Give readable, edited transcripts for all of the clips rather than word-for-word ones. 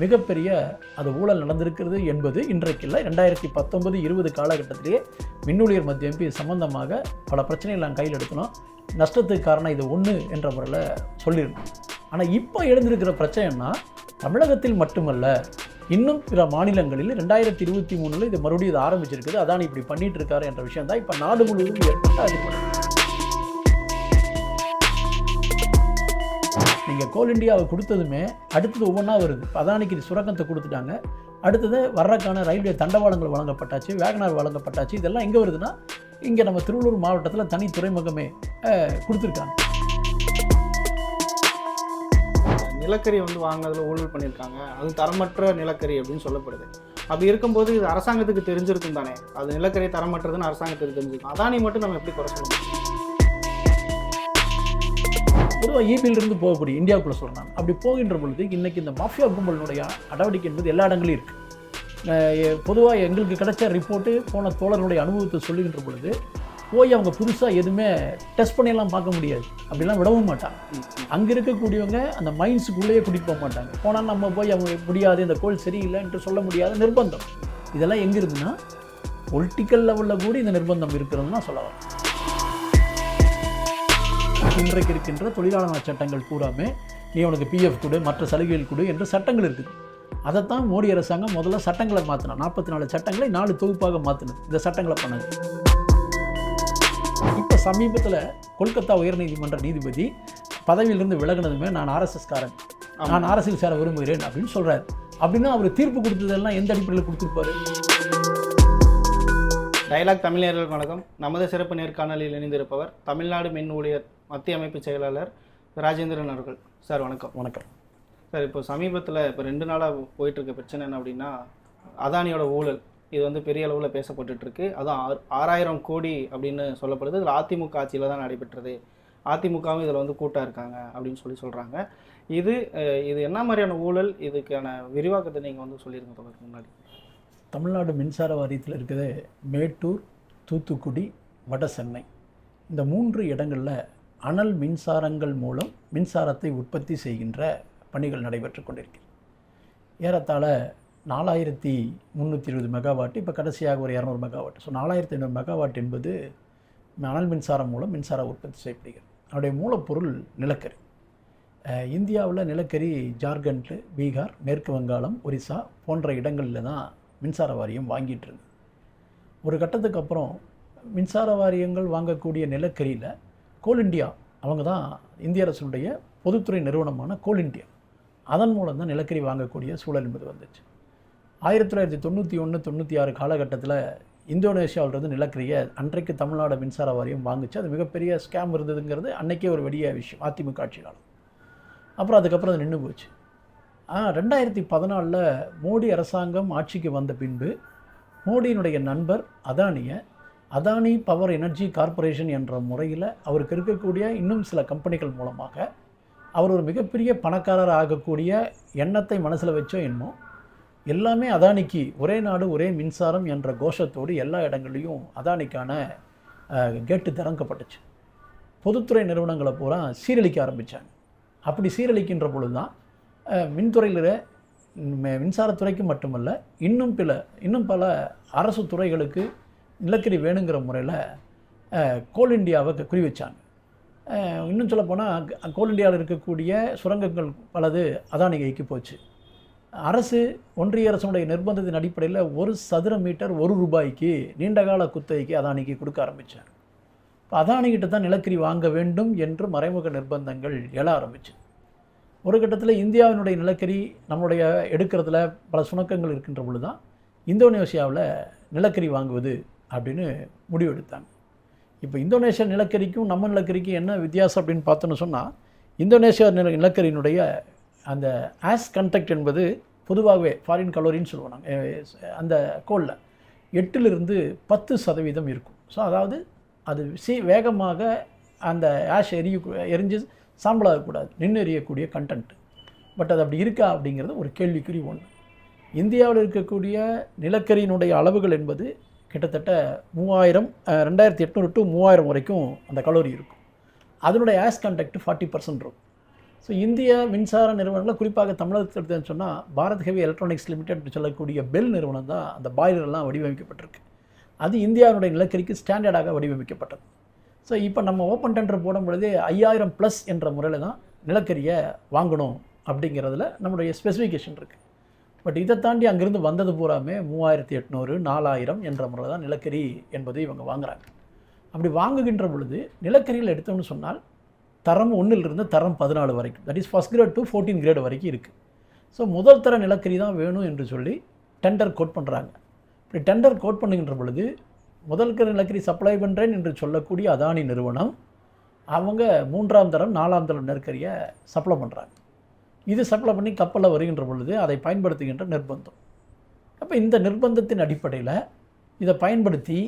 மிகப்பெரிய அது ஊழல் நடந்திருக்கிறது என்பது இன்றைக்கு இல்லை, 2019-20 காலகட்டத்திலேயே மின்னூழியர் மத்திய எம்பி சம்பந்தமாக பல பிரச்சனைகள் நாங்கள் கையில் எடுக்கணும், நஷ்டத்துக்கு காரணம் இது ஒன்று என்ற முறையில் சொல்லியிருந்தோம். ஆனால் இப்போ எழுந்திருக்கிற பிரச்சனைன்னா தமிழகத்தில் மட்டுமல்ல, இன்னும் பிற மாநிலங்களில் 2023 இது மறுபடியும் இது ஆரம்பிச்சிருக்குது. அதான் இப்படி பண்ணிட்டு இருக்காரு என்ற விஷயம் தான் இப்போ நாடு முழுவதும் ஏற்பட்ட அடிப்படை. நீங்கள் கோல் இண்டியாவை கொடுத்ததுமே அடுத்தது ஒவ்வொன்றா வருது. அதானிக்கு சுரங்கத்தை கொடுத்துட்டாங்க, அடுத்தது வர்றக்கான ரயில்வே தண்டவாளங்கள் வழங்கப்பட்டாச்சு, வேகனார் வழங்கப்பட்டாச்சு. இதெல்லாம் எங்கே வருதுன்னா இங்கே நம்ம திருவள்ளூர் மாவட்டத்தில் தனி துறைமுகமே கொடுத்துருக்காங்க. நிலக்கரி வாங்கினதில் ஊழல் பண்ணியிருக்காங்க, அது தரமற்ற நிலக்கரி அப்படின்னு சொல்லப்படுது. அப்படி இருக்கும்போது இது அரசாங்கத்துக்கு தெரிஞ்சிருக்கும் தானே, அது நிலக்கரி தரமற்றதுன்னு அரசாங்கத்துக்கு தெரிஞ்சிருக்கும். அதானி மட்டும் நம்ம எப்படி குறை சொல்லணும்? பொதுவாக ஈபியிலிருந்து போகக்கூடிய இந்தியாவுக்குள்ளே சொல்கிறாங்க. அப்படி போகின்ற பொழுது இன்றைக்கி இந்த மாஃபியா கும்பலினுடைய நடவடிக்கை என்பது எல்லா இடங்களும் இருக்குது. பொதுவாக எங்களுக்கு கிடைச்ச ரிப்போர்ட்டு போன தோழர்களுடைய அனுபவத்தை சொல்லுகின்ற பொழுது போய் அவங்க புதுசாக எதுவுமே டெஸ்ட் பண்ணியெல்லாம் பார்க்க முடியாது, அப்படிலாம் விடவும் மாட்டாங்க. அங்கே இருக்கக்கூடியவங்க அந்த மைன்ஸுக்குள்ளேயே கூட்டிகிட்டு போக மாட்டாங்க. போனால் நம்ம போய் அவங்க முடியாது, இந்த கோல் சரியில்லைன்ட்டு சொல்ல முடியாத நிர்பந்தம். இதெல்லாம் எங்கே இருக்குதுன்னா பொலிட்டிக்கல் லெவலில் கூட இந்த நிர்பந்தம் இருக்கிறதுனா சொல்லலாம். இன்றைக்கு இருக்கின்ற தொழிலாளர் சட்டங்கள் பூராமே நீ உனக்கு பிஎஃப் கொடு, மற்ற சலுகைகள் கொடு என்று சட்டங்கள் இருக்குது. அதைத்தான் மோடி அரசாங்கம் முதல்ல சட்டங்களை மாற்றினா, 44 சட்டங்களை 4 தொகுப்பாக மாற்றினது. இந்த சட்டங்களை பண்ணது. இப்போ சமீபத்தில் கொல்கத்தா உயர்நீதிமன்ற நீதிபதி பதவியிலிருந்து விலகினதுமே நான் ஆர்எஸ்எஸ்காரன், நான் அரசியல் சேர விரும்புகிறேன் அப்படின்னு சொல்கிறார். அப்படின்னா அவர் தீர்ப்பு கொடுத்ததெல்லாம் எந்த அடிப்படையில் கொடுத்துருப்பாரு? டயலாக் தமிழர்களுக்கு வணக்கம். நமது சிறப்பு நேர்காணலில் இணைந்திருப்பவர் தமிழ்நாடு மின் ஊழியர் மத்திய அமைப்பு செயலாளர் ராஜேந்திரன் அவர்கள். சார் வணக்கம். வணக்கம் சார். இப்போ சமீபத்தில் 2 நாளாக போயிட்டுருக்க பிரச்சனை என்ன அப்படின்னா அதானியோட ஊழல். இது பெரிய அளவில் பேசப்பட்டுருக்கு. அதுவும் 6000 கோடி அப்படின்னு சொல்லப்படுது. இதில் அதிமுக ஆட்சியில் தான் நடைபெற்றது, அதிமுகவும் இதில் கூட்டாக இருக்காங்க அப்படின்னு சொல்கிறாங்க. இது என்ன மாதிரியான ஊழல், இதுக்கான விரிவாக்கத்தை நீங்கள் சொல்லியிருங்க தொடர்க்கு முன்னாடி. தமிழ்நாடு மின்சார வாரியத்தில் இருக்குது மேட்டூர், தூத்துக்குடி, வட சென்னை, இந்த 3 இடங்களில் அனல் மின்சாரங்கள் மூலம் மின்சாரத்தை உற்பத்தி செய்கின்ற பணிகள் நடைபெற்று கொண்டிருக்கு. ஏறத்தாழ 4320 மெகாவாட், இப்போ கடைசியாக ஒரு 200 மெகாவாட். ஸோ 4500 மெகாவாட் என்பது அனல் மின்சாரம் மூலம் மின்சாரம் உற்பத்தி செய்யப்படுகிறது. அதனுடைய மூலப்பொருள் நிலக்கரி. இந்தியாவில் நிலக்கரி ஜார்க்கண்ட், பீகார், மேற்கு வங்காளம், ஒரிசா போன்ற இடங்களில் தான் மின்சார வாரியம் வாங்கிட்டு இருக்கு. ஒரு கட்டத்துக்கு அப்புறம் மின்சார வாரியங்கள் வாங்கக்கூடிய நிலக்கரியில் கோல் இண்டியா அவங்க தான் இந்திய அரசுடைய பொதுத்துறை நிறுவனமான கோல் இண்டியா, அதன் மூலம் தான் நிலக்கரி வாங்கக்கூடிய சூழல் என்பது வந்துச்சு. 1991-96 காலகட்டத்தில் இந்தோனேஷியாவிலிருந்து நிலக்கரியை அன்றைக்கு தமிழ்நாடு மின்சார வாரியம் வாங்குச்சு. அது மிகப்பெரிய ஸ்கேம் இருந்ததுங்கிறது அன்றைக்கே ஒரு வெடிய விஷயம் அதிமுக ஆட்சி காலம். அப்புறம் அதுக்கப்புறம் அது நின்று போச்சு. 2014 மோடி அரசாங்கம் ஆட்சிக்கு வந்த பின்பு மோடியினுடைய நண்பர் அதானி பவர் எனர்ஜி கார்ப்பரேஷன் என்ற முறையில் அவருக்கு இருக்கக்கூடிய இன்னும் சில கம்பெனிகள் மூலமாக அவர் ஒரு மிகப்பெரிய பணக்காரர் ஆகக்கூடிய எண்ணத்தை மனசில் வச்சோ என்னமோ எல்லாமே அதானிக்கு ஒரே நாடு ஒரே மின்சாரம் என்ற கோஷத்தோடு எல்லா இடங்கள்லையும் அதானிக்கான கேட்டு திறக்கப்பட்டுச்சு. பொதுத்துறை நிறுவனங்களை பூரா சீரழிக்க ஆரம்பித்தாங்க. அப்படி சீரழிக்கின்ற பொழுது தான் மின்துறையில் மின்சாரத்துறைக்கு மட்டுமல்ல இன்னும் பல அரசு துறைகளுக்கு நிலக்கரி வேணுங்கிற முறையில் கோல் இண்டியாவை குறி வச்சாங்க. இன்னும் சொல்லப்போனால் கோல் இண்டியாவில் இருக்கக்கூடிய சுரங்கங்கள் பலது அதானி கைக்கு போச்சு. அரசு, ஒன்றிய அரசுடைய நிர்பந்தத்தின் அடிப்படையில் 1 சதுர மீட்டர் 1 ரூபாய்க்கு நீண்டகால குத்தகைக்கு அதானிக்கு கொடுக்க ஆரம்பித்தார். இப்போ அதானிக்கிட்ட தான் நிலக்கரி வாங்க வேண்டும் என்று மறைமுக நிர்பந்தங்கள் எழ ஆரம்பிச்சு. ஒரு கட்டத்தில் இந்தியாவினுடைய நிலக்கரி நம்மளுடைய எடுக்கிறதுல பல சுணக்கங்கள் இருக்கின்ற பொழுது தான் இந்தோனேஷியாவில் நிலக்கரி வாங்குவது அப்படின்னு முடிவெடுத்தாங்க. இப்போ இந்தோனேஷியா நிலக்கரிக்கும் நம்ம நிலக்கரிக்கும் என்ன வித்தியாசம் அப்படின்னு பார்த்தோன்னு சொன்னால், இந்தோனேஷியா நிலக்கரியினுடைய அந்த ஆஸ் கண்டக்ட் என்பது பொதுவாகவே ஃபாரின் கலோரின்னு சொல்லுவோம் நாங்கள். அந்த கோலில் 8-10% இருக்கும். ஸோ அதாவது அது வேகமாக அந்த ஆஷ் எரிஞ்சு சாம்பலாகக்கூடாது, நின்று எரியக்கூடிய கண்டென்ட். பட் அது அப்படி இருக்கா அப்படிங்கிறது ஒரு கேள்விக்குறி ஒன்று. இந்தியாவில் இருக்கக்கூடிய நிலக்கரியினுடைய அளவுகள் என்பது கிட்டத்தட்ட 2800 to 3000 வரைக்கும் அந்த கலோரி இருக்கும். அதனுடைய ஆஸ் கண்டக்ட் 40% இருக்கும். ஸோ இந்திய மின்சார நிறுவனங்களில் குறிப்பாக தமிழகத்தில் எடுத்துன்னு சொன்னால் பாரத் ஹெவி எலக்ட்ரானிக்ஸ் லிமிடெட் சொல்லக்கூடிய பெல் நிறுவனம் தான் அந்த பாய்லர்லாம் வடிவமைக்கப்பட்டிருக்கு. அது இந்தியாவுடைய நிலக்கரிக்கு ஸ்டாண்டர்டாக வடிவமைக்கப்பட்டது. ஸோ இப்போ நம்ம ஓப்பன் டெண்டர் போடும் பொழுதே 5000+ என்ற முறையில் தான் நிலக்கரியை வாங்கணும் அப்படிங்கிறதுல நம்மளுடைய ஸ்பெசிஃபிகேஷன் இருக்குது. பட் இதை தாண்டி அங்கேருந்து வந்தது பூராமே 3800, 4000 என்ற முறையில் தான் நிலக்கரி என்பதை இவங்க வாங்குகிறாங்க. அப்படி வாங்குகின்ற பொழுது நிலக்கரியில் எடுத்தோம்னு சொன்னால் தரம் 1லிருந்து தரம் 14 வரைக்கும், that is first grade to 14 grade வரைக்கும் இருக்குது. ஸோ முதல் தர நிலக்கரி தான் வேணும் என்று சொல்லி டெண்டர் கோட் பண்ணுறாங்க. இப்படி டெண்டர் கோட் பண்ணுகின்ற பொழுது முதல் தர நிலக்கரி சப்ளை பண்ணுறேன் என்று சொல்லக்கூடிய அதானி நிறுவனம் அவங்க 3ஆம் தரம் 4ஆம் தரம் நிலக்கரியை சப்ளை பண்ணுறாங்க. இது சப்ளை பண்ணி கப்பலில் வருகின்ற பொழுது அதை பயன்படுத்துகின்ற நிர்பந்தம். அப்போ இந்த நிர்பந்தத்தின் அடிப்படையில் இதை பயன்படுத்தி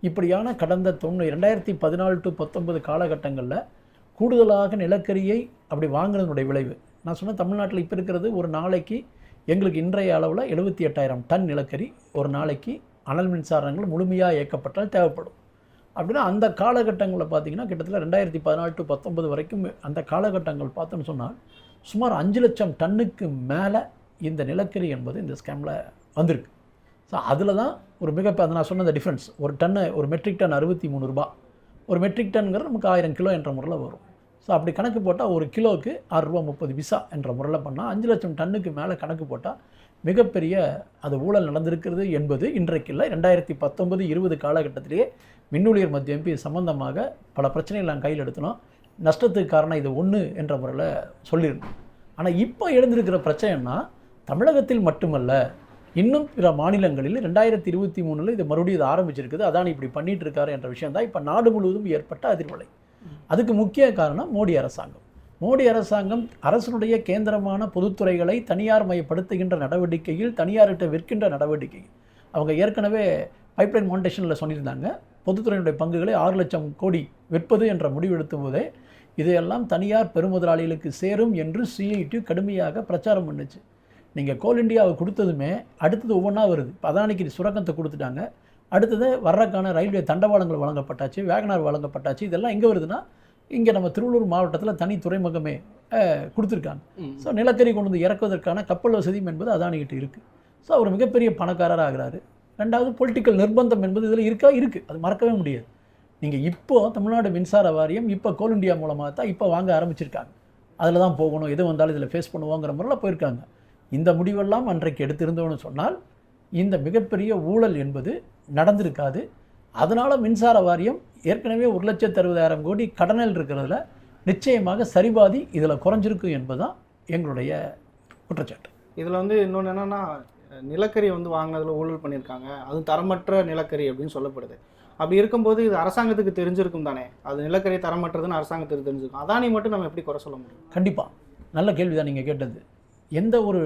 இப்படியான கடந்த 2014 to 19 காலகட்டங்களில் கூடுதலாக நிலக்கரியை அப்படி வாங்கினதுடைய விளைவு நான் சொன்ன தமிழ்நாட்டில் இப்போ இருக்கிறது ஒரு நாளைக்கு எங்களுக்கு இன்றைய அளவில் 78,000 டன் நிலக்கரி ஒரு நாளைக்கு அனல் மின்சாரங்கள் முழுமையாக இயக்கப்பட்டால் தேவைப்படும். அப்படின்னா அந்த காலகட்டங்களில் பார்த்திங்கன்னா கிட்டத்தட்ட 2014 to 19 வரைக்கும் அந்த காலகட்டங்கள் பார்த்தோன்னு சொன்னால் சுமார் 5 லட்சம் டன்னுக்கு மேலே இந்த நிலக்கரி என்பது இந்த ஸ்கேமில் வந்திருக்கு. ஸோ அதில் தான் ஒரு அது நான் சொன்ன டிஃப்ரென்ஸ், ஒரு டன்னு ஒரு மெட்ரிக் டன் 63 ரூபா, ஒரு மெட்ரிக் டன்ங்கிறது நமக்கு 1000 கிலோ என்ற முறையில் வரும். ஸோ அப்படி கணக்கு போட்டால் ஒரு கிலோவுக்கு 6.30 என்ற முறையில் பண்ணால் 5 லட்சம் டன்னுக்கு மேலே கணக்கு போட்டால் மிகப்பெரிய அது ஊழல் நடந்திருக்கிறது என்பது இன்றைக்கு இல்லை. 2019-20 காலகட்டத்திலேயே மின்னூழியர் மத்திய எம்பி சம்பந்தமாக பல பிரச்சனைகள் நாங்கள் கையில் எடுத்தனோம். நஷ்டத்துக்கு காரணம் இது 1 என்ற முறையில் சொல்லியிருந்தோம். ஆனால் இப்போ எழுந்திருக்கிற பிரச்சனைன்னா தமிழகத்தில் மட்டுமல்ல, இன்னும் பிற மாநிலங்களில் 2023 இது மறுபடியும் இது ஆரம்பிச்சிருக்குது. அதான் இப்படி பண்ணிட்டு இருக்காரு என்ற விஷயம் தான் இப்போ நாடு முழுவதும் ஏற்பட்ட அதிர்வலை. அதுக்கு முக்கிய காரணம் மோடி அரசாங்கம். மோடி அரசாங்கம் அரசனுடைய கேந்திரமான பொதுத்துறைகளை தனியார் மயப்படுத்துகின்ற நடவடிக்கையில், தனியார்கிட்ட விற்கின்ற நடவடிக்கையில் அவங்க ஏற்கனவே பைப்லைன் மவுண்டேஷனில் சொல்லியிருந்தாங்க பொதுத்துறையினுடைய பங்குகளை 6 லட்சம் கோடி விற்பது என்ற முடிவு எடுத்தும் போதே இதையெல்லாம் தனியார் பெருமுதலாளிகளுக்கு சேரும் என்று சிஐடி கடுமையாக பிரச்சாரம் பண்ணுச்சு. நீங்கள் கோல் இண்டியாவை கொடுத்ததுமே அடுத்தது ஒவ்வொன்றா வருது. இப்போ அதானிக்கு சுரங்கத்தை கொடுத்துட்டாங்க, அடுத்தது வர்றதுக்கான ரயில்வே தண்டவாளங்கள் வழங்கப்பட்டாச்சு, வேகனார் வழங்கப்பட்டாச்சு. இதெல்லாம் எங்கே வருதுன்னா இங்கே நம்ம திருவள்ளூர் மாவட்டத்தில் தனி துறைமுகமே கொடுத்துருக்காங்க. ஸோ நிலக்கரி கொண்டு வந்து இறக்குவதற்கான கப்பல் வசதியும் என்பது அதானிக்கிட்ட இருக்குது. ஸோ அவர் மிகப்பெரிய பணக்காரராக ஆகிறாரு. ரெண்டாவது பொலிட்டிக்கல் நிர்பந்தம் என்பது இதில் இருக்குது, அது மறக்கவே முடியாது. நீங்கள் இப்போது தமிழ்நாடு மின்சார வாரியம் இப்போ கோல் இண்டியா மூலமாக தான் இப்போ வாங்க ஆரம்பிச்சிருக்காங்க. அதில் தான் போகணும், எது வந்தாலும் இதில் ஃபேஸ் பண்ணுவோங்கிற முறையில் போயிருக்காங்க. இந்த முடிவெல்லாம் அன்றைக்கு எடுத்திருந்தோன்னு சொன்னால் இந்த மிகப்பெரிய ஊழல் என்பது நடந்திருக்காது. அதனால் மின்சார வாரியம் ஏற்கனவே 1,60,000 கோடி கடனில் இருக்கிறதுல நிச்சயமாக சரிபாதி இதில் குறைஞ்சிருக்கு என்பதுதான் எங்களுடைய குற்றச்சாட்டு. இதில் வந்து இன்னொன்று என்னென்னா, நிலக்கரி வந்து வாங்கினதில் ஊழல் பண்ணியிருக்காங்க, அது தரமற்ற நிலக்கரி அப்படின்னு சொல்லப்படுது. அப்படி இருக்கும்போது இது அரசாங்கத்துக்கு தெரிஞ்சிருக்கும் தானே, அது நிலக்கரி தரமற்றதுன்னு அரசாங்கத்துக்கு தெரிஞ்சிருக்கும். அதானி மட்டும் நம்ம எப்படி குறை சொல்ல முடியும்? கண்டிப்பாக நல்ல கேள்வி தான் நீங்கள் கேட்டது. எந்த ஒரு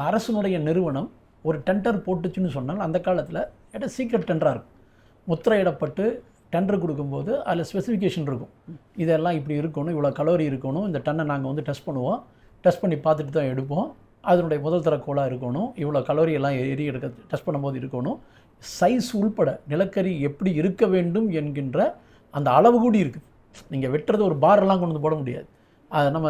அரசனுடைய நிறுவனம் ஒரு டெண்டர் போட்டுச்சுன்னு சொன்னால் அந்த காலத்தில் சீக்ரெட் டெண்டராக இருக்கும். முத்திரையிடப்பட்டு டெண்டர் கொடுக்கும்போது அதில் ஸ்பெசிஃபிகேஷன் இருக்கும். இதெல்லாம் இப்படி இருக்கணும், இவ்வளோ கலோரி இருக்கணும், இந்த டன்னை நாங்கள் வந்து டெஸ்ட் பண்ணுவோம், டெஸ்ட் பண்ணி பார்த்துட்டு தான் எடுப்போம், அதனுடைய முதல் தர கோலாக இருக்கணும், இவ்வளோ கலோரி எல்லாம் எடுக்க டெஸ்ட் பண்ணும்போது இருக்கணும், சைஸ் உள்பட நிலக்கரி எப்படி இருக்க வேண்டும் என்கின்ற அந்த அளவு கூடி இருக்குது. நீங்கள் வெட்டுறது ஒரு பாரெல்லாம் கொண்டு வந்து போட முடியாது. அது நம்ம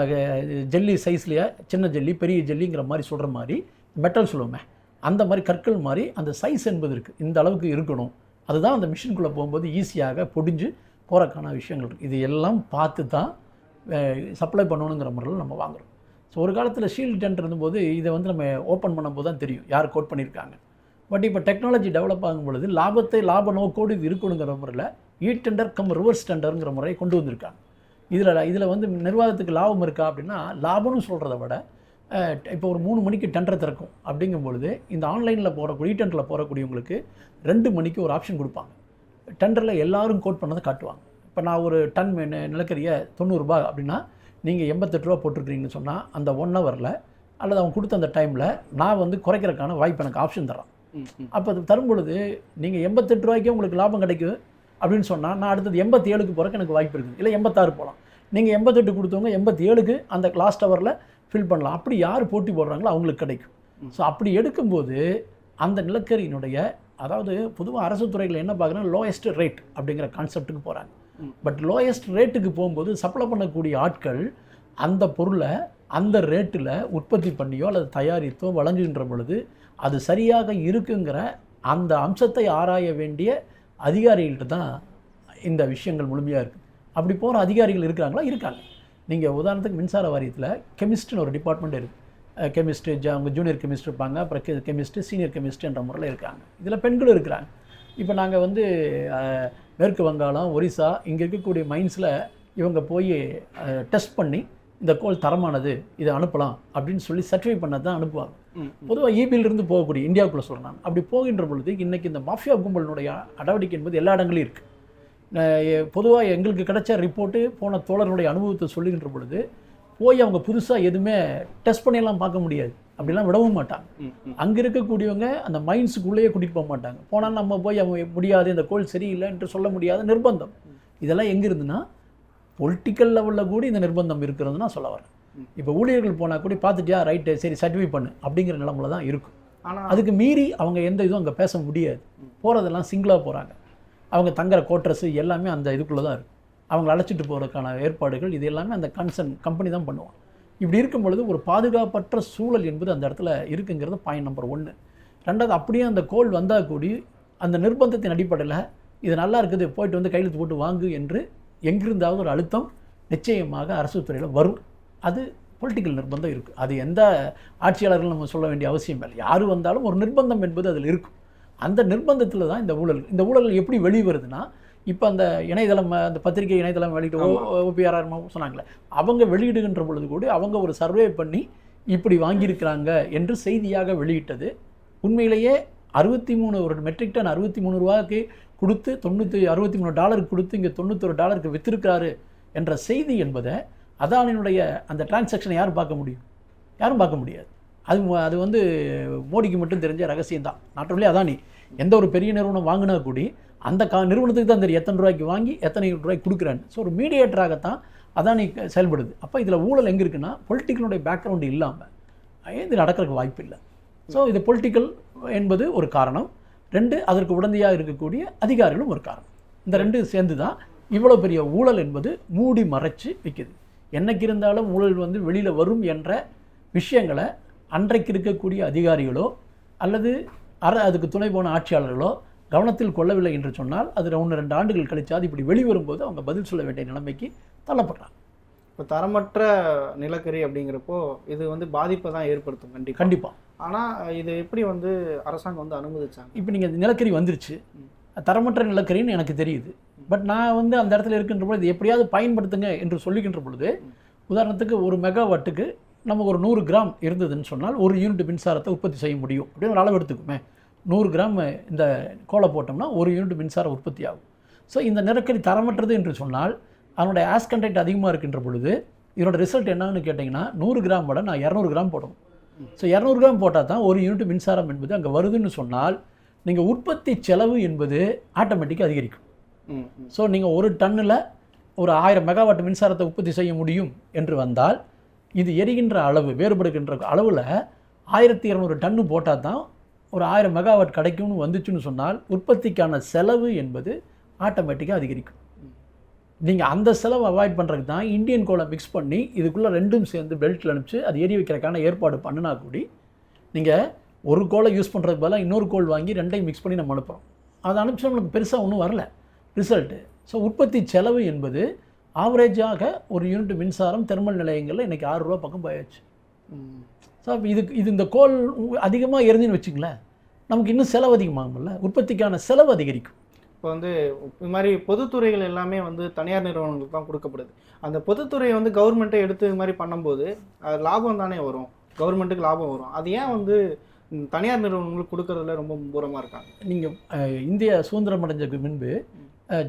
ஜெல்லி சைஸ்லையே சின்ன ஜெல்லி பெரிய ஜெல்லிங்கிற மாதிரி சொல்கிற மாதிரி மெட்டல் சொல்லுவோமே, அந்த மாதிரி கற்கள் மாதிரி அந்த சைஸ் என்பது இருக்குது, இந்த அளவுக்கு இருக்கணும். அதுதான் அந்த மிஷினுக்குள்ளே போகும்போது ஈஸியாக பொடிஞ்சு போகிறக்கான விஷயங்கள் இருக்குது. இது எல்லாம் பார்த்து தான் சப்ளை பண்ணணுங்கிற முறையில் நம்ம வாங்குகிறோம். ஸோ ஒரு காலத்தில் ஷீல்டு டெண்டர் இருந்தபோது இதை வந்து நம்ம ஓப்பன் பண்ணும்போது தான் தெரியும் யார் கோட் பண்ணியிருக்காங்க. பட் இப்போ டெக்னாலஜி டெவலப் ஆகும் பொழுது லாப நோக்கோடு இது இருக்கணுங்கிற முறையில் டெண்டர் கம் ரிவர்ஸ் டெண்டருங்கிற முறையை கொண்டு வந்திருக்காங்க. இதில் வந்து நிர்வாகத்துக்கு லாபம் இருக்கா அப்படின்னா, லாபம்னு சொல்கிறத விட இப்போ ஒரு 3 மணிக்கு டெண்டரை திறக்கும் அப்படிங்கும்பொழுது இந்த ஆன்லைனில் போகக்கூடிய டெண்டரில் போகக்கூடியவங்களுக்கு 2 மணிக்கு ஒரு ஆப்ஷன் கொடுப்பாங்க. டெண்டரில் எல்லோரும் கோட் பண்ணதை காட்டுவாங்க. இப்போ நான் ஒரு டன் நிலக்கரியை 90 ரூபா அப்படின்னா நீங்கள் 88 ரூபா போட்டிருக்கிறீங்கன்னு சொன்னால் அந்த 1 ஹவரில் அல்லது அவங்க கொடுத்த அந்த டைமில் நான் வந்து குறைக்கிறதுக்கான வாய்ப்பு எனக்கு ஆப்ஷன் தரேன். அப்போ அது தரும் பொழுது நீங்கள் 88 ரூபாய்க்கே உங்களுக்கு லாபம் கிடைக்கும் அப்படின்னு சொன்னால் நான் அடுத்தது 87க்கு போகிறக்கு எனக்கு வாய்ப்பு இருக்குது, இல்லை 86 போகலாம். நீங்கள் 88 கொடுத்தவங்க 87க்கு அந்த லாஸ்ட் ஹவரில் ஃபில் பண்ணலாம். அப்படி யார் போட்டி போடுறாங்களோ அவங்களுக்கு கிடைக்கும். ஸோ அப்படி எடுக்கும்போது அந்த நிலக்கரியினுடைய, அதாவது பொதுவாக அரசு துறையில் என்ன பார்க்குறாங்க, லோயஸ்ட் ரேட் அப்படிங்கிற கான்செப்ட்டுக்கு போகிறாங்க. பட் லோயஸ்ட் ரேட்டுக்கு போகும்போது சப்ளை பண்ணக்கூடிய ஆட்கள் அந்த பொருளை அந்த ரேட்டில் உற்பத்தி பண்ணியோ அல்லது தயாரித்தோ வழங்குகின்ற பொழுது அது சரியாக இருக்குங்கிற அந்த அம்சத்தை ஆராய வேண்டிய அதிகாரிகள்கிட்ட தான் இந்த விஷயங்கள் முழுமையாக இருக்குது. அப்படி போகிற அதிகாரிகள் இருக்கிறாங்களா? இருக்காங்க. நீங்கள் உதாரணத்துக்கு மின்சார வாரியத்தில் கெமிஸ்ட்னு ஒரு டிபார்ட்மெண்ட் இருக்குது. கெமிஸ்ட்ரி அவங்க ஜூனியர் கெமிஸ்ட்ரி இருப்பாங்க, அப்புறம் கெமிஸ்ட்ரி சீனியர் கெமிஸ்ட்ரி என்ற முறையில் இருக்காங்க. இதில் பெண்களும் இருக்கிறாங்க. இப்போ நாங்கள் வந்து மேற்கு வங்காளம், ஒரிசா இங்கே இருக்கக்கூடிய மைன்ஸில் இவங்க போய் டெஸ்ட் பண்ணி இந்த கோல் தரமானது, இதை அனுப்பலாம் அப்படின்னு சொல்லி சர்டிஃபை பண்ண தான் அனுப்புவாங்க. பொதுவாக இபியிலிருந்து போகக்கூடிய இந்தியாவுக்குள்ளே சொல்கிறாங்க. அப்படி போகின்ற பொழுது இன்றைக்கி இந்த மாஃபியா கும்பலினுடைய நடவடிக்கை என்பது எல்லா இடங்களையும் இருக்குது. பொதுவாக எங்களுக்கு கிடைச்ச ரிப்போர்ட்டு போன தோழர்களுடைய அனுபவத்தை சொல்லுகின்ற பொழுது போய் அவங்க புதுசாக எதுவுமே டெஸ்ட் பண்ணியெல்லாம் பார்க்க முடியாது, அப்படிலாம் விடவும் மாட்டாங்க. அங்கே இருக்கக்கூடியவங்க அந்த மைன்ஸுக்குள்ளேயே கூட்டிகிட்டு போக மாட்டாங்க. போனால் நம்ம போய் அவங்க முடியாது, இந்த கோல் சரியில்லை என்று சொல்ல முடியாத நிர்பந்தம். இதெல்லாம் எங்கே இருந்துன்னா பொலிட்டிக்கல் லெவலில் கூட இந்த நிர்பந்தம் இருக்கிறதுனா சொல்ல வரேன். இப்போ ஊழியர்கள் போனால் கூட பார்த்துட்டியா, ரைட்டு, சரி சர்டிஃபை பண்ணு அப்படிங்கிற நிலமில் தான் இருக்கும். ஆனால் அதுக்கு மீறி அவங்க எந்த இதுவும் அங்கே பேச முடியாது. போகிறதெல்லாம் சிங்கிளாக போகிறாங்க. அவங்க தங்குற கோட்ரஸு எல்லாமே அந்த இதுக்குள்ளே தான் இருக்கும். அவங்களை அழைச்சிட்டு போகிறதுக்கான ஏற்பாடுகள் இது எல்லாமே அந்த கன்சர்ன் கம்பெனி தான் பண்ணுவாங்க. இப்படி இருக்கும் பொழுது ஒரு பாதுகாப்பற்ற சூழல் என்பது அந்த இடத்துல இருக்குங்கிறது பாயிண்ட் நம்பர் 1. ரெண்டாவது, அப்படியே அந்த கோல் வந்தால் கூடி அந்த நிர்பந்தத்தின் அடிப்படையில் இது நல்லா இருக்குது, போயிட்டு வந்து கையெழுத்து போட்டு வாங்கு என்று எங்கிருந்தாவது ஒரு அழுத்தம் நிச்சயமாக அரசு துறையில் வரும். அது பொலிட்டிக்கல் நிர்பந்தம் இருக்குது. அது எந்த ஆட்சியாளர்கள் நம்ம சொல்ல வேண்டிய அவசியம் இல்லை. யார் வந்தாலும் ஒரு நிர்பந்தம் என்பது அதில் இருக்கும். அந்த நிர்பந்தத்தில் தான் இந்த ஊழல் எப்படி வெளியே வருதுன்னா, இப்போ அந்த இணையதளம், அந்த பத்திரிகை இணையதளம் வெளியிட்டு ஓபிஆர்ஆர் சொன்னாங்களே, அவங்க வெளியிடுகின்ற பொழுது கூட அவங்க ஒரு சர்வே பண்ணி இப்படி வாங்கியிருக்கிறாங்க என்று செய்தியாக வெளியிட்டது. உண்மையிலேயே 63 ஒரு மெட்ரிக் டன் 63 ரூபாய்க்கு கொடுத்து $63 கொடுத்து இங்கே $91 விற்றிருக்கிறாரு என்ற செய்தி என்பதை அதானியினுடைய அந்த டிரான்சாக்ஷனை யாரும் பார்க்க முடியும்? யாரும் பார்க்க முடியாது. அது வந்து மோடிக்கு மட்டும் தெரிஞ்ச ரகசியம்தான். நாட் ஒன்லி அதானி, எந்த ஒரு பெரிய நிறுவனம் வாங்கினா கூடி அந்த நிறுவனத்துக்கு தான் தெரியும் எத்தனை ரூபாய்க்கு வாங்கி எத்தனை ரூபாய்க்கு கொடுக்குறான்னு. ஸோ ஒரு மீடியேட்டராகத்தான் அதானி செயல்படுது. அப்போ இதில் ஊழல் எங்கே இருக்குன்னா, பொலிட்டிக்கலுடைய பேக்ரவுண்டு இல்லாமல் இது நடக்கிறதுக்கு வாய்ப்பு இல்லை. ஸோ இது பொலிட்டிக்கல் என்பது ஒரு காரணம். 2, அதற்கு உடந்தையாக இருக்கக்கூடிய அதிகாரிகளும் ஒரு காரணம். இந்த 2 சேர்ந்து தான் இவ்வளோ பெரிய ஊழல் என்பது மூடி மறைச்சு வைக்குது. என்னைக்கு இருந்தாலும் ஊழல் வந்து வெளியில் வரும் என்ற விஷயங்களை அன்றைக்கு இருக்கக்கூடிய அதிகாரிகளோ அல்லது அதுக்கு துணை போன ஆட்சியாளர்களோ கவனத்தில் கொள்ளவில்லை என்று சொன்னால் அது 1-2 ஆண்டுகள் கழிச்சு அது இப்படி வெளிவரும்போது அவங்க பதில் சொல்ல வேண்டிய நிலைமைக்கு தள்ளப்படுறாங்க. இப்போ தரமற்ற நிலக்கரி அப்படிங்கிறப்போ இது வந்து பாதிப்பை தான் ஏற்படுத்தும் கண்டிப்பாக. ஆனால் இது எப்படி வந்து அரசாங்கம் வந்து அனுமதிச்சாங்க? இப்போ நீங்கள் நிலக்கரி வந்துருச்சு, தரமற்ற நிலக்கரின்னு எனக்கு தெரியுது. பட் நான் வந்து அந்த இடத்துல இருக்கின்ற பொழுது இது எப்படியாவது பயன்படுத்துங்க என்று சொல்லுகின்ற பொழுது, உதாரணத்துக்கு ஒரு மெகாவாட்டுக்கு நமக்கு ஒரு 100 கிராம் இருந்ததுன்னு சொன்னால் 1 யூனிட் மின்சாரத்தை உற்பத்தி செய்ய முடியும் அப்படின்னு ஒரு அளவு எடுத்துக்குமே. 100 கிராம் இந்த கோலை போட்டோம்னா 1 யூனிட் மின்சாரம் உற்பத்தி ஆகும். ஸோ இந்த நிலக்கரி தரமற்றது என்று சொன்னால் அதனுடைய ஆஸ் கண்டென்ட் அதிகமாக இருக்கின்ற பொழுது இதனோட ரிசல்ட் என்னன்னு கேட்டிங்கன்னா 100 கிராம் விட நான் 200 கிராம் போடணும். ஸோ 200 கிராம் போட்டால் தான் 1 யூனிட் மின்சாரம் என்பது அங்கே வருதுன்னு சொன்னால் நீங்கள் உற்பத்தி செலவு என்பது ஆட்டோமேட்டிக்காக அதிகரிக்கும். ஸோ நீங்கள் ஒரு டன்னில் ஒரு 1000 மெகாவாட் மின்சாரத்தை உற்பத்தி செய்ய முடியும் என்று வந்தால் இது எரிகின்ற அளவு வேறுபடுகின்ற அளவில் 1200 டன்னு போட்டால் தான் ஒரு 1000 மெகாவாட் கிடைக்கும்னு வந்துச்சுன்னு சொன்னால் உற்பத்திக்கான செலவு என்பது ஆட்டோமேட்டிக்காக அதிகரிக்கும். நீங்கள் அந்த செலவை அவாய்ட் பண்ணுறதுக்கு தான் இந்தியன் கோலை மிக்ஸ் பண்ணி இதுக்குள்ளே 2ம் சேர்ந்து பெல்ட்டில் அனுப்பிச்சு அது எரி வைக்கிறதுக்கான ஏற்பாடு பண்ணினா கூடி நீங்கள் ஒரு கோலை யூஸ் பண்ணுறதுக்கு பதிலாக இன்னொரு கோல் வாங்கி 2ஐயும் மிக்ஸ் பண்ணி நம்ம அனுப்புகிறோம். அதை அனுப்பிச்சு நம்மளுக்கு பெருசாக ஒன்றும் வரல ரிசல்ட்டு. ஸோ உற்பத்தி செலவு என்பது ஆவரேஜாக ஒரு யூனிட் மின்சாரம் தெர்மல் நிலையங்களில் இன்றைக்கி 6 ரூபா பக்கம் போயாச்சு. ஸோ அப்போ இது இந்த கோல் அதிகமாக எரிஞ்சுன்னு வச்சுங்களேன், நமக்கு இன்னும் செலவு அதிகமாகும்ல, உற்பத்திக்கான செலவு அதிகரிக்கும். இப்போ வந்து இது மாதிரி பொதுத்துறைகள் எல்லாமே வந்து தனியார் நிறுவனங்களுக்கு தான் கொடுக்கப்படுது. அந்த பொதுத்துறையை வந்து கவர்மெண்ட்டை எடுத்து இது மாதிரி பண்ணும்போது லாபம் தானே வரும், கவர்மெண்ட்டுக்கு லாபம் வரும். அது ஏன் வந்து தனியார் நிறுவனங்களுக்கு கொடுக்கறதுல ரொம்ப மும்முரமாக இருக்காங்க? நீங்கள் இந்திய சுதந்திரம் அடைஞ்சதுக்கு முன்பு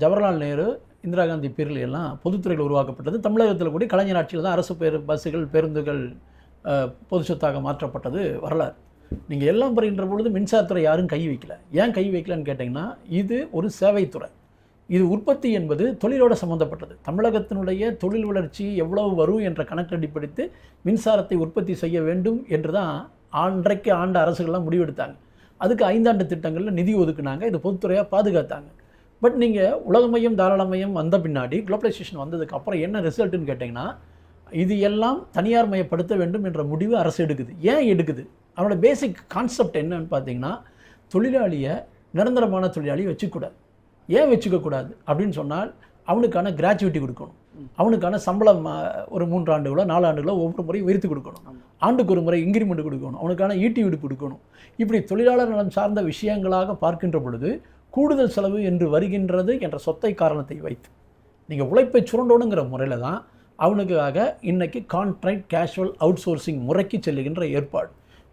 ஜவஹர்லால் நேரு, இந்திரா காந்தி பேரில் எல்லாம் பொதுத்துறைகள் உருவாக்கப்பட்டது. தமிழகத்தில் கூட கலைஞர் ஆட்சியில் தான் அரசு பஸ்ஸுகள் பேருந்துகள் பொது சொத்தாக மாற்றப்பட்டது வரலாறு. நீங்கள் எல்லாம் பெறுகின்ற பொழுது மின்சாரத்துறை யாரும் கை வைக்கல. ஏன் கை வைக்கலன்னு கேட்டிங்கன்னா இது ஒரு சேவைத்துறை. இது உற்பத்தி என்பது தொழிலோடு சம்மந்தப்பட்டது. தமிழகத்தினுடைய தொழில் வளர்ச்சி எவ்வளவு வரும் என்ற கணக்கு அடிப்படைத்து மின்சாரத்தை உற்பத்தி செய்ய வேண்டும் என்று தான் அன்றைக்கு ஆண்ட அரசுகள்லாம் முடிவெடுத்தாங்க. அதுக்கு 5 ஆண்டு திட்டங்களில் நிதி ஒதுக்குனாங்க, இது பொதுத்துறையாக பாதுகாத்தாங்க. பட் நீங்கள் உலகமயம் தாராளமயம் வந்த பின்னாடி குளோபலைசேஷன் வந்ததுக்கு அப்புறம் என்ன ரிசல்ட்டுன்னு கேட்டிங்கன்னா இது எல்லாம் தனியார் மயப்படுத்த வேண்டும் என்ற முடிவு அரசு எடுக்குது. ஏன் எடுக்குது? அவனோட பேசிக் கான்செப்ட் என்னன்னு பார்த்தீங்கன்னா, தொழிலாளியை நிரந்தரமான தொழிலாளியை வச்சுக்கூடாது. ஏன் வச்சுக்கக்கூடாது அப்படின்னு சொன்னால், அவனுக்கான கிராச்சுவிட்டி கொடுக்கணும், அவனுக்கான சம்பளம் ஒரு 3 ஆண்டுகளோ 4 ஆண்டுகளோ ஒவ்வொரு முறையும் உயர்த்தி கொடுக்கணும், ஆண்டுக்கு ஒரு முறை இன்க்ரிமெண்ட் கொடுக்கணும், அவனுக்கான ஈட்டிவிடு கொடுக்கணும். இப்படி தொழிலாளர் நலம் சார்ந்த விஷயங்களாக பார்க்கின்ற பொழுது கூடுதல் செலவு என்று வருகின்றது என்ற சொத்தை காரணத்தை வைத்து நீங்கள் உழைப்பை சுரண்டோனுங்கிற முறையில் தான் அவனுக்காக இன்றைக்கி கான்ட்ராக்ட் கேஷுவல் அவுட் சோர்சிங் முறைக்கு செல்லுகின்ற ஏற்பாடு.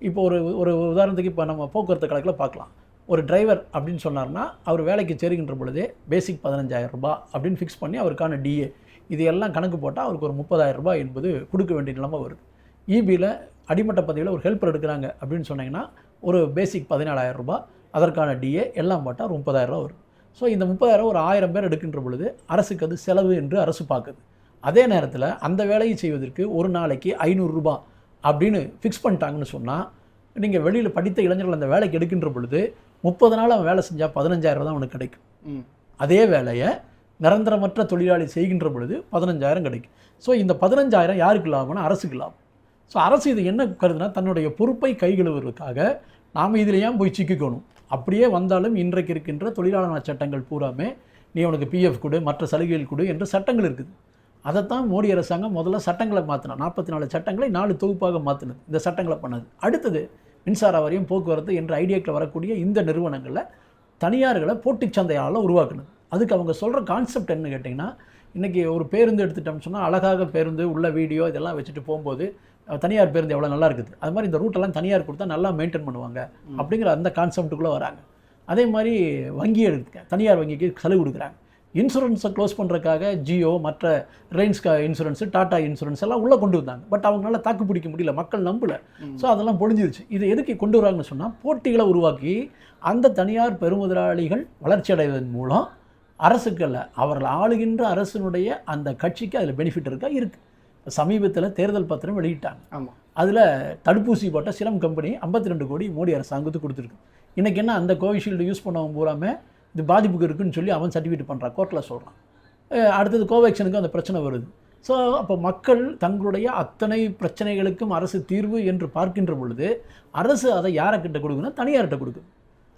இப்போ ஒரு உதாரணத்துக்கு இப்போ நம்ம போக்குவரத்து கணக்கில் பார்க்கலாம். ஒரு டிரைவர் அப்படின்னு சொன்னார்னா அவர் வேலைக்கு சேருகின்ற பொழுதே பேசிக் 15,000 ரூபாய் அப்படின்னு ஃபிக்ஸ் பண்ணி அவருக்கான டிஏ இது எல்லாம் கணக்கு போட்டால் அவருக்கு ஒரு 30,000 ரூபாய் என்பது கொடுக்க வேண்டிய நிலைமை வருது. இபியில் அடிமட்ட பதவியில் ஒரு ஹெல்ப்பர் எடுக்கிறாங்க அப்படின்னு சொன்னீங்கன்னா ஒரு பேசிக் 14,000 ரூபாய், அதற்கான டிஏ எல்லாம் போட்டால் ஒரு 30,000 ரூபா வரும். ஸோ இந்த 30,000 ஒரு 1000 பேர் எடுக்கின்ற பொழுது அரசுக்கு அது செலவு என்று அரசு பார்க்குது. அதே நேரத்தில் அந்த வேலையை செய்வதற்கு ஒரு நாளைக்கு 500 ரூபாய் அப்படின்னு ஃபிக்ஸ் பண்ணிட்டாங்கன்னு சொன்னால், நீங்கள் வெளியில் படித்த இளைஞர்கள் அந்த வேலைக்கு எடுக்கின்ற பொழுது 30 நாள் அவன் வேலை செஞ்சால் 15,000 தான் அவனுக்கு கிடைக்கும். அதே வேலையை நிரந்தரமற்ற தொழிலாளி செய்கின்ற பொழுது 15,000 கிடைக்கும். ஸோ இந்த 15,000 யாருக்கு லாபம்னா அரசுக்கு லாபம். ஸோ அரசு இது என்ன கருதுனா, தன்னுடைய பொறுப்பை கைகழுவுவதற்காக நாம் இதில் ஏன் போய் சிக்கிக்கணும், அப்படியே வந்தாலும் இன்றைக்கு இருக்கின்ற தொழிலாளர் சட்டங்கள் பூராமே நீ உனக்கு பிஎஃப் கொடு, மற்ற சலுகைகள் கொடு என்று சட்டங்கள் இருக்குது. அதைத்தான் மோடி அரசாங்கம் முதல்ல சட்டங்களை மாற்றினா, 44 சட்டங்களை 4 தொகுப்பாக மாற்றினது, இந்த சட்டங்களை பண்ணது. அடுத்தது மின்சார வாரியம், போக்குவரத்து என்ற ஐடியாக்கள் வரக்கூடிய இந்த நிறுவனங்களில் தனியார்களை போட்டிச் சந்தையால் உருவாக்குனது. அதுக்கு அவங்க சொல்கிற கான்செப்ட் என்ன கேட்டிங்கன்னா, இன்றைக்கி ஒரு பேருந்து எடுத்துட்டோம்னு சொன்னால் அழகாக பேருந்து உள்ள வீடியோ இதெல்லாம் வச்சுட்டு போகும்போது தனியார் பேருந்து எவ்வளோ நல்லா இருக்குது, அது மாதிரி இந்த ரூட்டெல்லாம் தனியார் கொடுத்தா நல்லா மெயின்டைன் பண்ணுவாங்க அப்படிங்கிற அந்த கான்செப்ட்டுக்குள்ளே வராங்க. அதே மாதிரி வங்கியை எடுத்துக்க, தனியார் வங்கிக்கு சலுகை கொடுக்குறாங்க. இன்சூரன்ஸை க்ளோஸ் பண்ணுறதுக்காக ஜியோ, மற்ற ரிலையன்ஸ் இன்சூரன்ஸு, டாடா இன்சூரன்ஸ் எல்லாம் உள்ளே கொண்டு வந்தாங்க. பட் அவங்களால தாக்கு பிடிக்க முடியல, மக்கள் நம்பலை. ஸோ அதெல்லாம் பொழிஞ்சிருச்சு. இது எதுக்கு கொண்டு வராங்கன்னு சொன்னால், போட்டிகளை உருவாக்கி அந்த தனியார் பெருமுதலாளிகள் வளர்ச்சி அடைவதன் மூலம் அரசுக்களில் அவர்கள் ஆளுகின்ற அரசினுடைய அந்த கட்சிக்கு அதில் பெனிஃபிட் இருக்கா இருக்குது. சமீபத்தில் தேர்தல் பத்திரம் வெளியிட்டாங்க. ஆமாம், அதில் தடுப்பூசி போட்ட சிரம் கம்பெனி 52 கோடி மோடி அரசாங்கத்துக்கு கொடுத்துருக்கு. இன்றைக்கி என்ன, அந்த கோவிஷீல்டு யூஸ் பண்ணவங்க பூராமல் இது பாதிப்புக்கு இருக்குன்னு சொல்லி அவன் சர்டிஃபிகேட் பண்ணுறான், கோர்ட்டில் சொல்கிறான். அடுத்தது கோவேக்சினுக்கு அந்த பிரச்சனை வருது. ஸோ அப்போ மக்கள் தங்களுடைய அத்தனை பிரச்சனைகளுக்கும் அரசு தீர்வு என்று பார்க்கின்ற பொழுது அரசு அதை யாரைக்கிட்ட கொடுக்குன்னா தனியார்கிட்ட கொடுக்குது.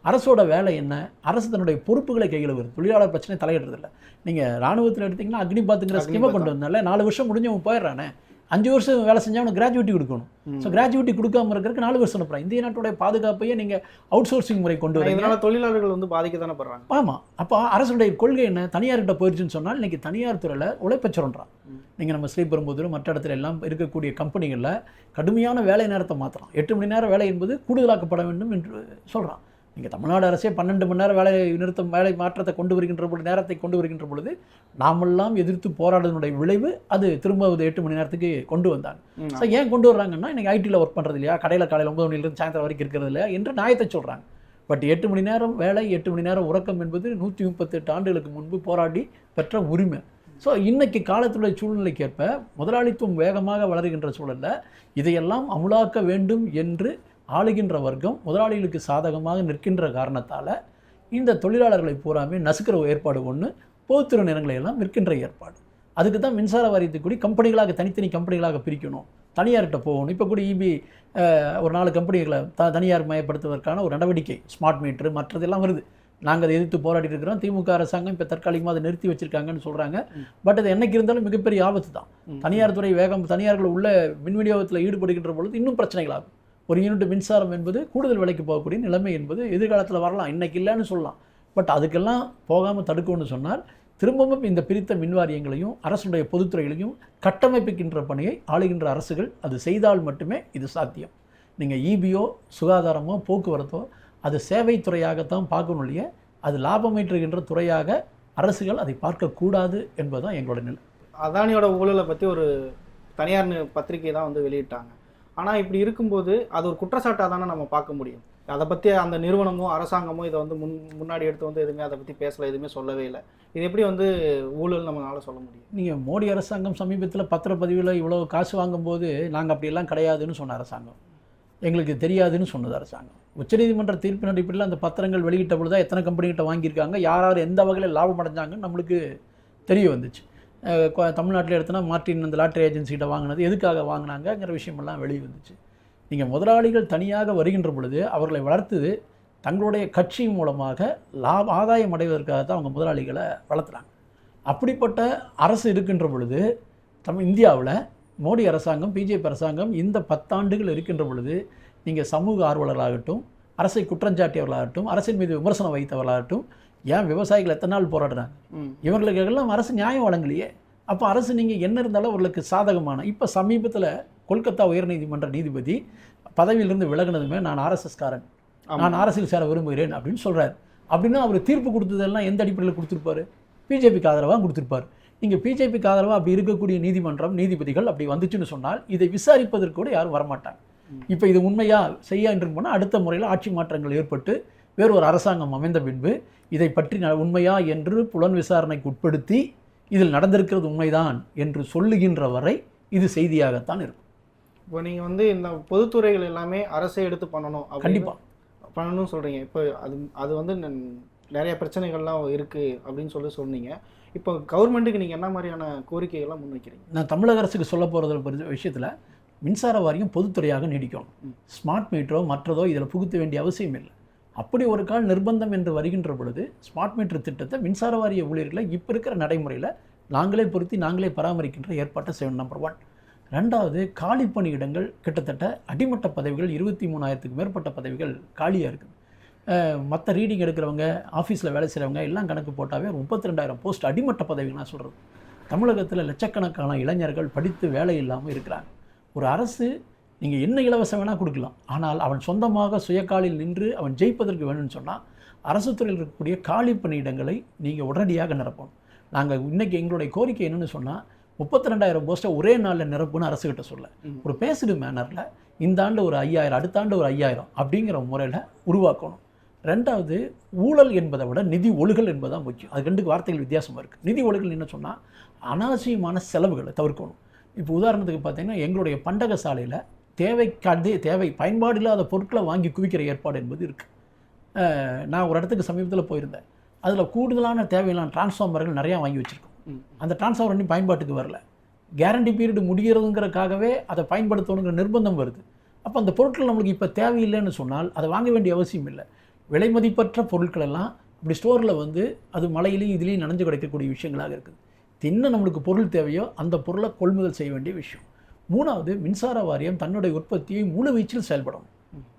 அரசோட வேலை என்ன? அரசு தன்னுடைய பொறுப்புகளை கையில் வருது, தொழிலாளர் பிரச்சனை தலையிடுறதில்ல. நீங்கள் ராணுவத்தில் எடுத்திங்கன்னா அக்னி பாத்துங்கிற ஸ்கீமை கொண்டு வந்தால 4 வருஷம் முடிஞ்சவன் போயிடுறானே, 5 வருஷம் வேலை செஞ்சால் அவனுக்கு கிராஜுவிட்டி கொடுக்கணும். ஸோ கிராஜுவிட்டி கொடுக்காம இருக்கிறதுக்கு 4 வருஷம் அனுப்புறான். இந்திய நாட்டுடைய பாதுகாப்பையே நீங்கள் அவுட் சோர்சிங் முறை கொண்டு வரீங்க, தொழிலாளர்கள் வந்து பாதிக்க தானே படுறாங்க. ஆமாம், அப்போ அரசுடைய கொள்கை என்ன? தனியார்கிட்ட போயிடுச்சுன்னு சொன்னால் இன்றைக்கி தனியார் துறையில் உழைப்பை சுரண்டுறான். நீங்கள் நம்ம ஸ்ரீபெரும்புதூர் மற்ற இடத்துல எல்லாம் இருக்கக்கூடிய கம்பெனிகளில் கடுமையான வேலை நேரத்தை மாற்றலாம். 8 மணி நேரம் வேலை என்பது கூடுதலாக்கப்பட வேண்டும் என்று சொல்கிறான். நீங்கள் தமிழ்நாடு அரசே 12 மணி நேரம் வேலை மாற்றத்தை கொண்டு வருகின்ற பொழுது, நேரத்தை கொண்டு வருகின்ற பொழுது நாமெல்லாம் எதிர்த்து போராடுவதனுடைய விளைவு அது திரும்ப 8 மணி நேரத்துக்கு கொண்டு வந்தாங்க. ஸோ ஏன் கொண்டு வர்றாங்கன்னா, இன்றைக்கி ஐடியில் ஒர்க் பண்ணுறது இல்லையா, கடையில் காலையில் 9 மணிலேருந்து சாயந்தரம் வரைக்கும் இருக்கிறது இல்லையா என்று நியாயத்தை சொல்கிறாங்க. பட் 8 மணி நேரம் வேலை, 8 மணி நேரம் உறக்கம் என்பது 138 ஆண்டுகளுக்கு முன்பு போராடி பெற்ற உரிமை. ஸோ இன்றைக்கி காலத்துடைய சூழ்நிலைக்கேற்ப முதலாளித்துவம் வேகமாக வளர்கின்ற சூழலில் இதையெல்லாம் அமுலாக்க வேண்டும் என்று ஆளுகின்ற வர்க்கம் முதலாளிகளுக்கு சாதகமாக நிற்கின்ற காரணத்தால் இந்த தொழிலாளர்களை பூராமே நசுக்கிற ஏற்பாடு ஒன்று, பொதுத்துறை நிலங்களை எல்லாம் விற்கின்ற ஏற்பாடு. அதுக்கு தான் மின்சார வாரியத்தை கூடி கம்பெனிகளாக தனித்தனி கம்பெனிகளாக பிரிக்கணும், தனியார்கிட்ட போகணும். இப்போ கூட இபி ஒரு 4 கம்பெனிகளை தனியார் மயப்படுத்துவதற்கான ஒரு நடவடிக்கை, ஸ்மார்ட் மீட்ரு மற்றதெல்லாம் வருது. நாங்கள் அதை எதிர்த்து போராடி இருக்கிறோம். திமுக அரசாங்கம் இப்போ தற்காலிகமாக அதை நிறுத்தி வச்சுருக்காங்கன்னு சொல்கிறாங்க. பட் அது என்னைக்கு இருந்தாலும் மிகப்பெரிய ஆபத்து தான். தனியார் துறை தனியார்கள் உள்ள மின் விநியோகத்தில் ஈடுபடுகின்ற பொழுது இன்னும் பிரச்சனைகளாகும். ஒரு யூனிட் மின்சாரம் என்பது கூடுதல் விலைக்கு போகக்கூடிய நிலைமை என்பது எதிர்காலத்தில் வரலாம், இன்றைக்கி இல்லைன்னு சொல்லலாம். பட் அதுக்கெல்லாம் போகாமல் தடுக்கணும்னு சொன்னால் திரும்பவும் இந்த பிரித்த மின்வாரியங்களையும் அரசுடைய பொதுத்துறைகளையும் கட்டமைப்பிக்கின்ற பணியை ஆளுகின்ற அரசுகள் அது செய்தால் மட்டுமே இது சாத்தியம். நீங்கள் இபியோ, சுகாதாரமோ, போக்குவரத்தோ அது சேவைத்துறையாகத்தான் பார்க்கணும் இல்லையா, அது லாபமீட்டுகின்ற துறையாக அரசுகள் அதை பார்க்கக்கூடாது என்பதுதான் எங்களோட நிலை. அதானியோட ஊழலை பற்றி ஒரு தனியார் பத்திரிகை தான் வந்து வெளியிட்டாங்க. ஆனால் இப்படி இருக்கும்போது அது ஒரு குற்றச்சாட்டாக தானே நம்ம பார்க்க முடியும். அதை பற்றி அந்த நிறுவனமோ அரசாங்கமோ இதை வந்து முன்னாடி எடுத்து வந்து எதுவுமே அதை பற்றி பேசலை, எதுவுமே சொல்லவே இல்லை. இது எப்படி வந்து ஊழல் நம்மளால சொல்ல முடியும்? நீங்கள் மோடி அரசாங்கம் சமீபத்தில் பத்திரப்பதிவில் இவ்வளோ காசு வாங்கும்போது நாங்கள் அப்படியெல்லாம் கிடையாதுன்னு சொன்ன அரசாங்கம், எங்களுக்கு தெரியாதுன்னு சொன்னது அரசாங்கம். உச்சநீதிமன்ற தீர்ப்பின் அடிப்படையில் அந்த பத்திரங்கள் வெளியிட்ட பொழுது எத்தனை கம்பெனிகிட்ட வாங்கியிருக்காங்க, யார் யார் எந்த வகையில் லாபம் அடைஞ்சாங்கன்னு நம்மளுக்கு தெரிய வந்துச்சு. தமிழ்நாட்டில் எடுத்தோன்னா மார்டின் அந்த லாட்டரி ஏஜென்சிகிட்ட வாங்கினது எதுக்காக வாங்கினாங்கங்கிற விஷயமெல்லாம் வெளியே வந்துச்சு. நீங்கள் முதலாளிகள் தனியாக வருகின்ற பொழுது அவர்களை வளர்த்தது தங்களுடைய கட்சி மூலமாக ஆதாயம் அடைவதற்காக தான் அவங்க முதலாளிகளை வளர்த்துறாங்க. அப்படிப்பட்ட அரசு இருக்கின்ற பொழுது இந்தியாவில் மோடி அரசாங்கம், பிஜேபி அரசாங்கம் இந்த 10 ஆண்டுகள் இருக்கின்ற பொழுது நீங்கள் சமூக ஆர்வலர்களாகட்டும், அரசை குற்றஞ்சாட்டியவர்களாகட்டும், அரசின் மீது விமர்சனம் வைத்தவர்களாகட்டும், ஏன் விவசாயிகள் எத்தனை நாள் போராடுறாங்க? இவங்களுக்கு எல்லாம் அரசு நியாயம் வழங்கலையே. அப்போ அரசு நீங்கள் என்ன இருந்தாலும் அவர்களுக்கு சாதகமான இப்போ சமீபத்தில் கொல்கத்தா உயர்நீதிமன்ற நீதிபதி பதவியிலிருந்து விலகினதுமே நான் ஆர்எஸ்எஸ்காரன், நான் அரசியல் சேர விரும்புகிறேன் அப்படின்னு சொல்கிறார். அப்படின்னா அவர் தீர்ப்பு கொடுத்ததெல்லாம் எந்த அடிப்படையில் கொடுத்துருப்பாரு? பிஜேபிக்கு ஆதரவாக கொடுத்துருப்பார். நீங்கள் பிஜேபிக்கு ஆதரவாக அப்படி இருக்கக்கூடிய நீதிமன்றம், நீதிபதிகள் அப்படி வந்துச்சுன்னு சொன்னால் இதை விசாரிப்பதற்கு கூட யாரும் வரமாட்டாங்க. இப்போ இது உண்மையா செய்யா என்று போனால் அடுத்த முறையில் ஆட்சி மாற்றங்கள் ஏற்பட்டு வேறு ஒரு அரசாங்கம் அமைந்த பின்பு இதை பற்றி உண்மையா என்று புலன் விசாரணைக்கு உட்படுத்தி இதில் நடந்திருக்கிறது உண்மைதான் என்று சொல்லுகின்ற வரை இது செய்தியாகத்தான் இருக்கும். இப்போ நீங்கள் இந்த பொதுத்துறைகள் எல்லாமே அரசை எடுத்து பண்ணணும், கண்டிப்பாக பண்ணணும்னு சொல்கிறீங்க. இப்போ அது நிறைய பிரச்சனைகள்லாம் இருக்குது அப்படின்னு சொன்னீங்க. இப்போ கவர்மெண்ட்டுக்கு நீங்கள் என்ன மாதிரியான கோரிக்கைகள்லாம் முன்வைக்கிறீங்க? நான் தமிழக அரசுக்கு சொல்ல போகிறது விஷயத்தில் மின்சார வாரியம் பொதுத்துறையாக நீடிக்கணும். ஸ்மார்ட் மீட்டரோ மற்றதோ இதில் புகுத்த வேண்டிய அவசியம் இல்லை. அப்படி ஒரு கால் நிர்பந்தம் என்று வருகின்ற பொழுது ஸ்மார்ட் மீட்டர் திட்டத்தை மின்சார வாரிய ஊழியர்களை இப்போ இருக்கிற நடைமுறையில் நாங்களே பொருத்தி நாங்களே பராமரிக்கின்ற ஏற்பாட்டை செய்யணும். நம்பர் 1. 2வது, காலி பணியிடங்கள் கிட்டத்தட்ட அடிமட்ட பதவிகள் 23,000க்கு மேற்பட்ட பதவிகள் காலியாக இருக்குது. மற்ற ரீடிங் எடுக்கிறவங்க, ஆஃபீஸில் வேலை செய்கிறவங்க எல்லாம் கணக்கு போட்டாவே 32,000 போஸ்ட் அடிமட்ட பதவிகள். நான் சொல்கிறது, தமிழகத்தில் லட்சக்கணக்கான இளைஞர்கள் படித்து வேலை இல்லாமல் இருக்கிறாங்க. ஒரு அரசு நீங்கள் என்ன இலவசம் வேணால் கொடுக்கலாம், ஆனால் அவன் சொந்தமாக சுயக்காலில் நின்று அவன் ஜெயிப்பதற்கு வேணும்னு சொன்னால் அரசு துறையில் இருக்கக்கூடிய காலி பணியிடங்களை நீங்கள் உடனடியாக நிரப்பணும். நாங்கள் இன்றைக்கி எங்களுடைய கோரிக்கை என்னென்னு சொன்னால் 32,000 போஸ்ட்டை ஒரே நாளில் நிரப்புன்னு அரசுக்கிட்ட சொல்ல, ஒரு பேசுடு மேனரில் இந்த ஆண்டு ஒரு 5,000, அடுத்த ஆண்டு ஒரு 5,000 அப்படிங்கிற முறையில் உருவாக்கணும். 2வது, ஊழல் என்பதை விட நிதி ஒழுகல் என்பதுதான் முக்கியம். அது 2 வார்த்தைகள் வித்தியாசமாக இருக்குது. நிதி ஒழுகல் என்ன சொன்னால் அனாவசியமான செலவுகளை தவிர்க்கணும். இப்போ உதாரணத்துக்கு பார்த்தீங்கன்னா எங்களுடைய பண்டக சாலையில் தேவை பயன்பாடு இல்லாத பொருட்களை வாங்கி குவிக்கிற ஏற்பாடு என்பது இருக்குது. நான் ஒரு இடத்துக்கு சமீபத்தில் போயிருந்தேன். அதில் கூடுதலான தேவையில்லான டிரான்ஸ்ஃபார்மர்கள் நிறையா வாங்கி வச்சுருக்கோம். அந்த டிரான்ஸ்ஃபார்மர் இன்னும் பயன்பாட்டுக்கு வரல. கேரண்டி பீரியடு முடிகிறதுங்கிறதுக்காகவே அதை பயன்படுத்தணுங்கிற நிர்பந்தம் வருது. அப்போ அந்த பொருட்கள் நம்மளுக்கு இப்போ தேவையில்லைன்னு சொன்னால் அதை வாங்க வேண்டிய அவசியம் இல்லை. விலை மதிப்பற்ற பொருட்கள் எல்லாம் இப்படி ஸ்டோரில் அது மழையிலையும் இதுலேயும் நனைஞ்சு கிடைக்கக்கூடிய விஷயங்களாக இருக்குது. என்ன நம்மளுக்கு பொருள் தேவையோ அந்த பொருளை கொள்முதல் செய்ய வேண்டிய விஷயம். 3வது, மின்சார வாரியம் தன்னுடைய உற்பத்தியை முழு வீச்சில் செயல்படணும்.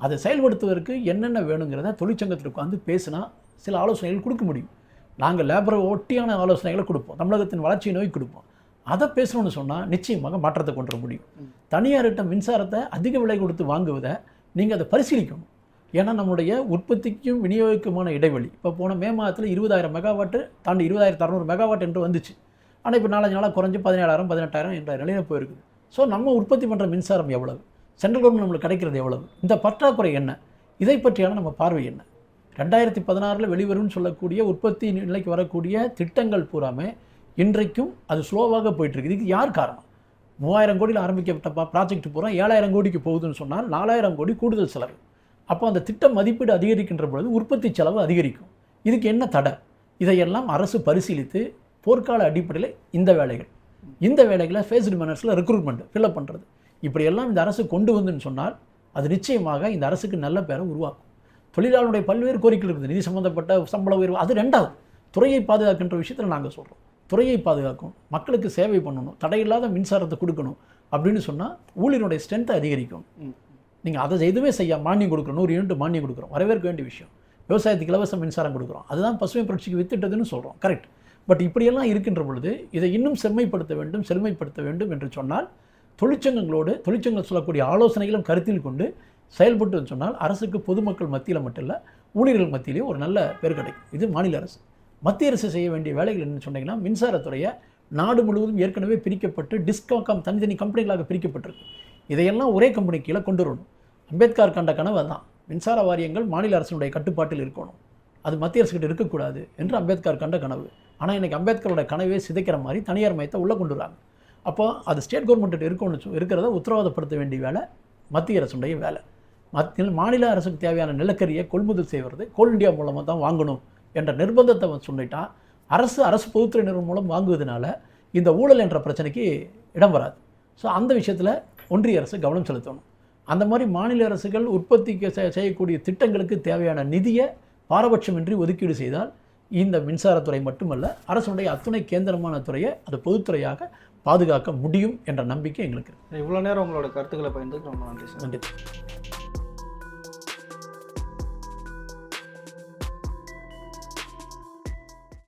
அதை செயல்படுத்துவதற்கு என்னென்ன வேணுங்கிறத தொழிற்சங்கத்தில் உட்காந்து பேசினா சில ஆலோசனைகள் கொடுக்க முடியும். நாங்கள் லேபரை ஒட்டியான ஆலோசனைகளை கொடுப்போம், தமிழகத்தின் வளர்ச்சியை நோக்கி கொடுப்போம். அதை பேசணும்னு சொன்னால் நிச்சயமாக மாற்றத்தை கொண்டு வர முடியும். தனியார்கிட்ட மின்சாரத்தை அதிக விலை கொடுத்து வாங்குவதை நீங்கள் அதை பரிசீலிக்கணும். ஏன்னா நம்முடைய உற்பத்திக்கும் விநியோகக்குமான இடைவெளி இப்போ போன மே மாதத்தில் 20,000 மெகாவாட்டு தாண்டி 20,600 மெகாவாட் என்று வந்துச்சு. ஆனால் இப்போ 4 நாளாக குறைஞ்சி 17,000 18,000 என்ற நிலையில் போயிருக்குது. ஸோ நம்ம உற்பத்தி பண்ணுற மின்சாரம் எவ்வளவு, சென்ட்ரல் கவர்மெண்ட் நம்மளுக்கு கிடைக்கிறது எவ்வளவு, இந்த பற்றாக்குறை என்ன, இதை பற்றியான நம்ம பார்வை என்ன? 2016 வெளிவரும்னு சொல்லக்கூடிய உற்பத்தி நிலைக்கு வரக்கூடிய திட்டங்கள் பூராமே இன்றைக்கும் அது ஸ்லோவாக போயிட்டுருக்கு. இதுக்கு யார் காரணம்? 3,000 கோடியில் ஆரம்பிக்கப்பட்ட ப்ராஜெக்ட் பூரா 7,000 கோடிக்கு போகுதுன்னு சொன்னால் 4,000 கோடி கூடுதல் செலவு. அப்போ அந்த திட்ட மதிப்பீடு அதிகரிக்கின்ற பொழுது உற்பத்தி செலவு அதிகரிக்கும். இதுக்கு என்ன தடை? இதையெல்லாம் அரசு பரிசீலித்து போர்க்கால அடிப்படையில் இந்த வேலைகளை ஃபேஸ்டு மேனர்ஸில் ரெக்ரூட்மெண்ட் ஃபில்அப் பண்ணுறது இப்படியெல்லாம் இந்த அரசு கொண்டு வந்துன்னு சொன்னால் அது நிச்சயமாக இந்த அரசுக்கு நல்ல பேரை உருவாக்கும். தொழிலாளருடைய பல்வேறு கோரிக்கைகள் இருக்குது. நிதி சம்மந்தப்பட்ட சம்பள உயர்வு, அது 2வது. துறையை பாதுகாக்கின்ற விஷயத்தில் நாங்கள் சொல்கிறோம், துறையை பாதுகாக்கும், மக்களுக்கு சேவை பண்ணணும், தடையில்லாத மின்சாரத்தை கொடுக்கணும் அப்படின்னு சொன்னால் ஊழியருடைய ஸ்ட்ரென்த்தை அதிகரிக்கும். நீங்கள் அதை எதுவுமே செய்ய மானியம் கொடுக்குறோம், 100 யூனிட் மானியம் கொடுக்குறோம், வரவேற்க வேண்டிய விஷயம். விவசாயத்துக்கு இலவச மின்சாரம் கொடுக்குறோம், அதுதான் பசுமை புரட்சிக்கு வித்திட்டதுன்னு சொல்கிறோம், கரெக்ட். பட் இப்படியெல்லாம் இருக்கின்ற பொழுது இதை இன்னும் செம்மைப்படுத்த வேண்டும் என்று சொன்னால் தொழிற்சங்கங்கள் சொல்லக்கூடிய ஆலோசனைகளும் கருத்தில் கொண்டு செயல்பட்டு சொன்னால் அரசுக்கு பொதுமக்கள் மத்தியில் மட்டும் இல்லை, ஊழியர்கள் மத்தியிலேயே ஒரு நல்ல பேர் கிடைக்கும். இது மாநில அரசு. மத்திய அரசு செய்ய வேண்டிய வேலைகள் என்னன்னு சொன்னீங்கன்னா, மின்சாரத்துறையை நாடு முழுவதும் ஏற்கனவே பிரிக்கப்பட்டு டிஸ்காம் தனித்தனி கம்பெனிகளாக பிரிக்கப்பட்டிருக்கு. இதையெல்லாம் ஒரே கம்பெனி கீழே கொண்டு வரணும். அம்பேத்கர் கண்ட கனவு தான், மின்சார வாரியங்கள் மாநில அரசினுடைய கட்டுப்பாட்டில் இருக்கணும், அது மத்திய அரசுக்கிட்ட இருக்கக்கூடாது என்று அம்பேத்கர் கண்ட கனவு. ஆனால் இன்றைக்கி அம்பேத்கரோட கனவே சிதைக்கிற மாதிரி தனியார் மையத்தை உள்ளே கொண்டு வராங்க. அப்போ அது ஸ்டேட் கவர்மெண்ட்டு இருக்கிறத உத்தரவாதப்படுத்த வேண்டிய வேலை மத்திய அரசுடைய வேலை. மாநில அரசுக்கு தேவையான நிலக்கரியை கொள்முதல் செய்வது கோல் இண்டியா மூலமாக தான் வாங்கணும் என்ற நிர்பந்தத்தை சொல்லிட்டா அரசு பொதுத்துறை நிறுவனம் மூலம் வாங்குவதனால இந்த ஊழல் என்ற பிரச்சனைக்கு இடம் வராது. ஸோ அந்த விஷயத்தில் ஒன்றிய அரசு கவனம் செலுத்தணும். அந்த மாதிரி மாநில அரசுகள் உற்பத்திக்கு செய்யக்கூடிய திட்டங்களுக்கு தேவையான நிதியை பாரபட்சமின்றி ஒதுக்கீடு செய்தால் இந்த மின்சாரத்துறை மட்டுமல்ல, அரசுடைய அத்துணை கேந்திரமான துறையை அது பொதுத்துறையாக பாதுகாக்க முடியும் என்ற நம்பிக்கை எங்களுக்கு இருக்குது. இவ்வளோ நேரம் உங்களோட கருத்துக்களை பகிர்ந்ததுக்கு ரொம்ப நன்றி சார். நன்றி.